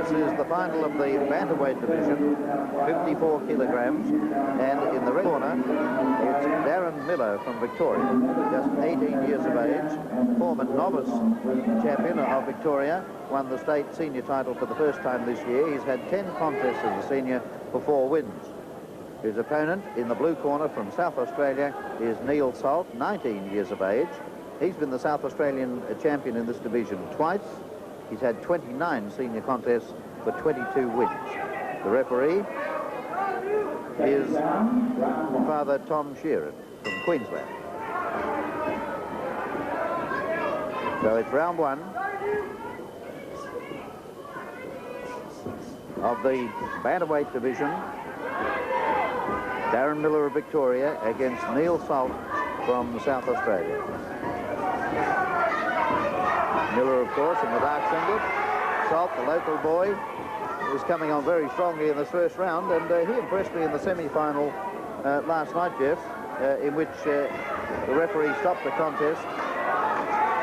This is the final of the bantamweight division, 54 kilograms, and in the red corner, it's Darren Miller from Victoria, just 18 years of age, former novice champion of Victoria, won the state senior title for the first time this year. He's had 10 contests as a senior for 4 wins. His opponent in the blue corner from South Australia is Neil Salt, 19 years of age. He's been the South Australian champion in this division twice. He's had 29 senior contests for 22 wins. The referee is Father Tom Sheeran from Queensland. So it's round 1 of the bantamweight division. Darren Miller of Victoria against Neil Salt from South Australia. Miller, of course, in the dark singlet. Salt, the local boy, is coming on very strongly in this first round, and he impressed me in the semi-final last night, Jeff, in which the referee stopped the contest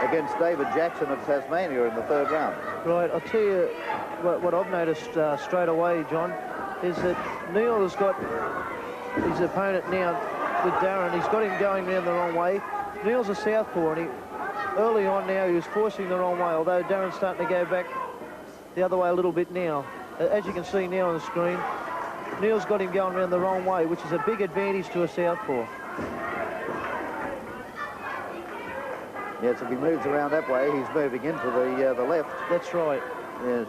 against David Jackson of Tasmania in the 3rd round. Right, I'll tell you what I've noticed straight away, John, is that Neil has got his opponent now with Darren. He's got him going round the wrong way. Neil's a southpaw, and early on now he was forcing the wrong way, although Darren's starting to go back the other way a little bit now. As you can see now on the screen, Neil's got him going around the wrong way, which is a big advantage to a southpaw. Yes, if he moves around that way, he's moving into the left. That's right. Yes.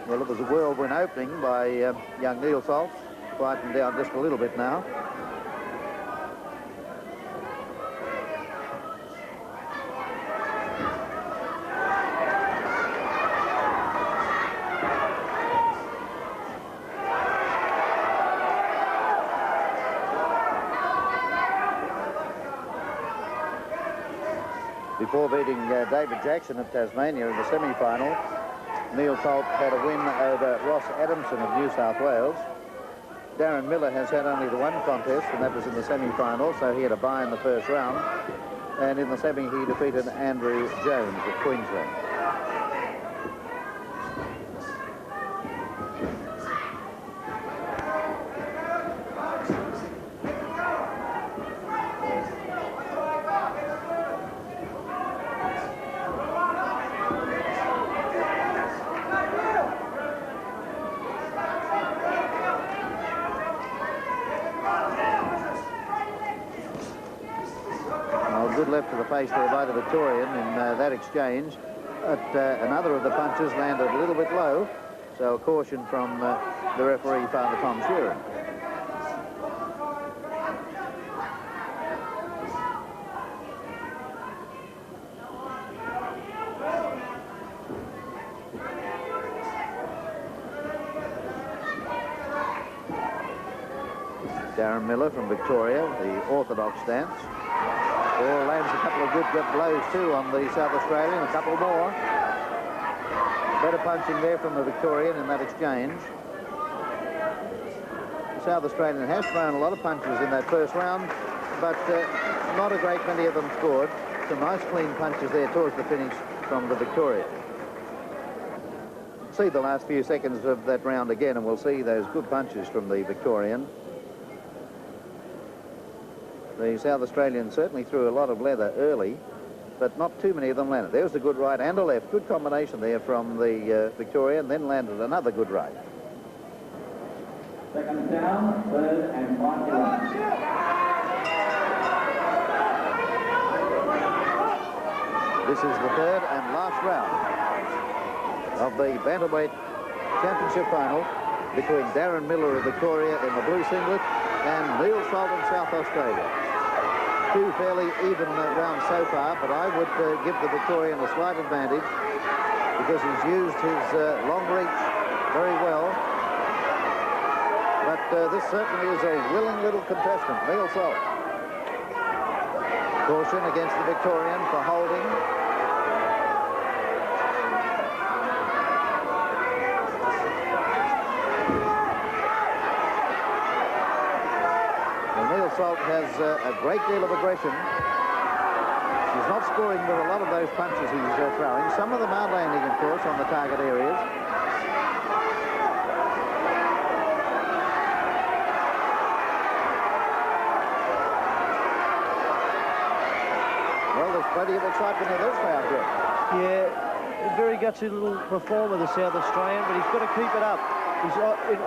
Well, it was a whirlwind opening by young Neil Salt. Quieting down just a little bit now. Before beating David Jackson of Tasmania in the semi-final, Neil Salt had a win over Ross Adamson of New South Wales. Darren Miller has had only the one contest, and that was in the semi-final, so he had a bye in the first round. And in the semi, he defeated Andrew Jones of Queensland. Good left to the face there by the Victorian in that exchange. But another of the punches landed a little bit low, so a caution from the referee, Father Tom Sheeran. Darren Miller from Victoria, the orthodox stance. Or lands a couple of good blows too on the South Australian, a couple more. Better punching there from the Victorian in that exchange. The South Australian has thrown a lot of punches in that first round, but not a great many of them scored. Some nice clean punches there towards the finish from the Victorian. See the last few seconds of that round again, and we'll see those good punches from the Victorian. The South Australian certainly threw a lot of leather early, but not too many of them landed. There was a good right and a left. Good combination there from the Victorian, then landed another good right. Second down, 3rd and final. This is the 3rd and last round of the bantamweight championship final between Darren Miller of Victoria in the blue singlet and Neil Salt of South Australia. 2 fairly even rounds so far, but I would give the Victorian a slight advantage because he's used his long reach very well. But this certainly is a willing little contestant, Neil Salt. Caution against the Victorian for holding. Salt has a great deal of aggression. She He's not scoring with a lot of those punches he's throwing. Some of them are landing, of course, on the target areas. Well, there's plenty of excitement in this round here. Yeah, a very gutsy little performer, the South Australian, but he's got to keep it up.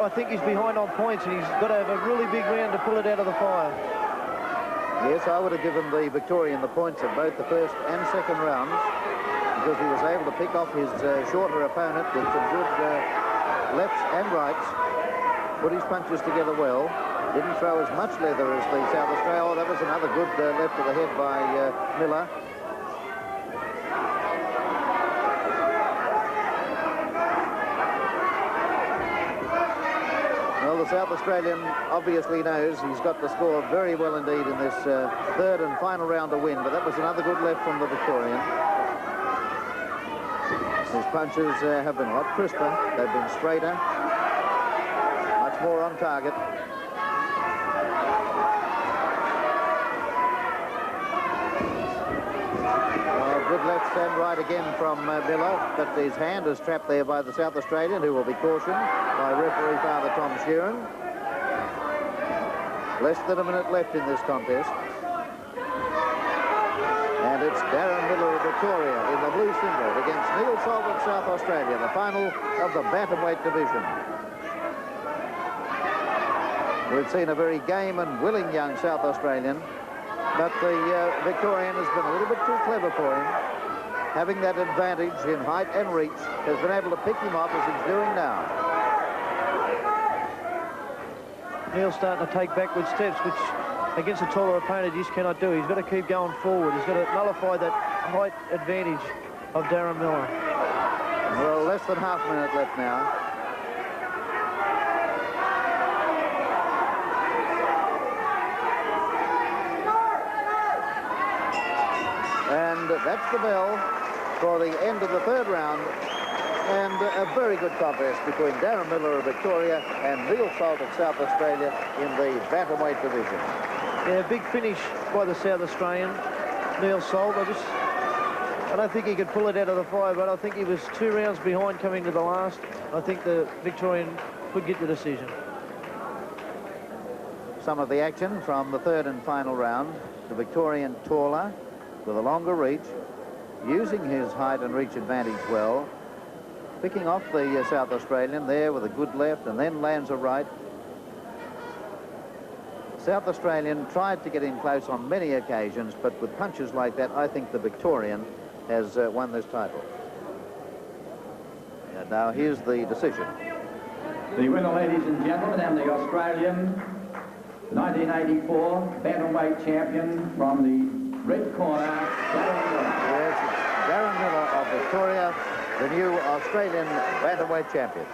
I think he's behind on points, and he's got to have a really big round to pull it out of the fire. Yes, I would have given the Victorian the points of both the first and second rounds because he was able to pick off his shorter opponent with some good lefts and rights, put his punches together well, didn't throw as much leather as the South Australian. Oh, that was another good left to the head by Miller. Well, the South Australian obviously knows he's got to score very well indeed in this third and final round to win, but that was another good left from the Victorian. His punches have been a lot crisper, they've been straighter, much more on target. Good left and right again from Miller, but his hand is trapped there by the South Australian, who will be cautioned by referee Father Tom Sheeran. Less than a minute left in this contest. And it's Darren Miller of Victoria in the blue singlet against Neil Salt of South Australia, the final of the bantamweight division. We've seen a very game and willing young South Australian, but the Victorian has been a little bit too clever for him. Having that advantage in height and reach, has been able to pick him off as he's doing now. Neil's starting to take backward steps, which against a taller opponent he just cannot do. He's got to keep going forward. He's got to nullify that height advantage of Darren Miller. Well, less than half a minute left now. And that's the bell for the end of the third round. And a very good contest between Darren Miller of Victoria and Neil Salt of South Australia in the bantamweight division. Yeah, big finish by the South Australian, Neil Salt. I don't think he could pull it out of the fire, but I think he was 2 rounds behind coming to the last. I think the Victorian could get the decision. Some of the action from the third and final round. The Victorian taller, with a longer reach, using his height and reach advantage well, picking off the South Australian there with a good left and then lands a right. South Australian tried to get in close on many occasions, but with punches like that, I think the Victorian has won this title. And now here's the decision. The winner, ladies and gentlemen, and the Australian 1984 bantamweight champion from the red corner, Darren Miller. Yes, it's Darren Miller of Victoria, the new Australian bantamweight champion.